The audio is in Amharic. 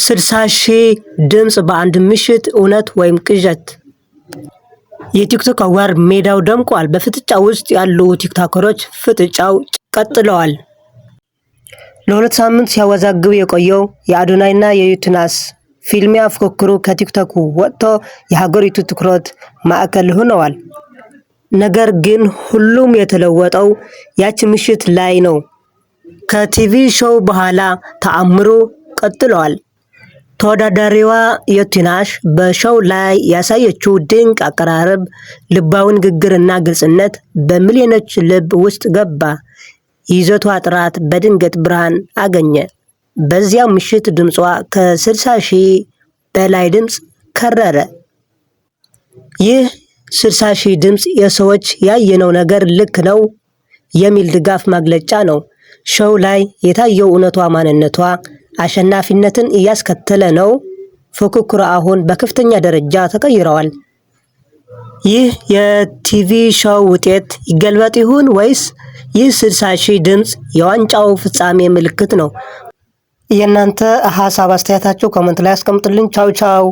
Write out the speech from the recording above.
60,000 ድምጽ በአንድ ምሽት እውነት ወይም ቅዠት? የቲክቶክ አዋርድ ሜዳው ደምቋል። በፍጥጫ ውስጥ ያሉ ቲክቶከሮች ፍጥጫው ቀጥለዋል። ለሁለት ሳምንት ሲያወዛግብ የቆየው የአዶናይና የዩቲናስ ፊልሚያ ፉክክሩ ከቲክቶክ ወጥቶ የሀገሪቱ ትኩረት ማዕከል ሆነዋል። ነገር ግን ሁሉም የተለወጠው ያቺ ምሽት ላይ ነው። ከቲቪ ሾው በኋላ ተአምሩ ቀጥለዋል። ተወዳዳሪዋ ዩቲናስ በሾው ላይ ያሳየችው ድንቅ አቀራረብ፣ ልባዊ ንግግርና ግልጽነት በሚሊዮኖች ልብ ውስጥ ገባ። ይዘቷ ጥራት በድንገት ብርሃን አገኘ። በዚያው ምሽት ድምጿ ከ60,000 በላይ ድምጽ ከረረ። ይህ 60,000 ድምጽ የሰዎች ያየነው ነገር ልክ ነው የሚል ድጋፍ ማግለጫ ነው። ሾው ላይ የታየው እውነቷ ማንነቷ አሸናፊነትን እያስከተለ ነው። ፉክክሩ አሁን በከፍተኛ ደረጃ ተቀይረዋል። ይህ የቲቪ ሾው ውጤት ይገልበጥ ይሁን ወይስ ይህ 60,000 ድምጽ የዋንጫው ፍጻሜ ምልክት ነው? የእናንተ ሀሳብ አስተያየታችሁ ኮሜንት ላይ አስቀምጡልኝ። ቻው ቻው።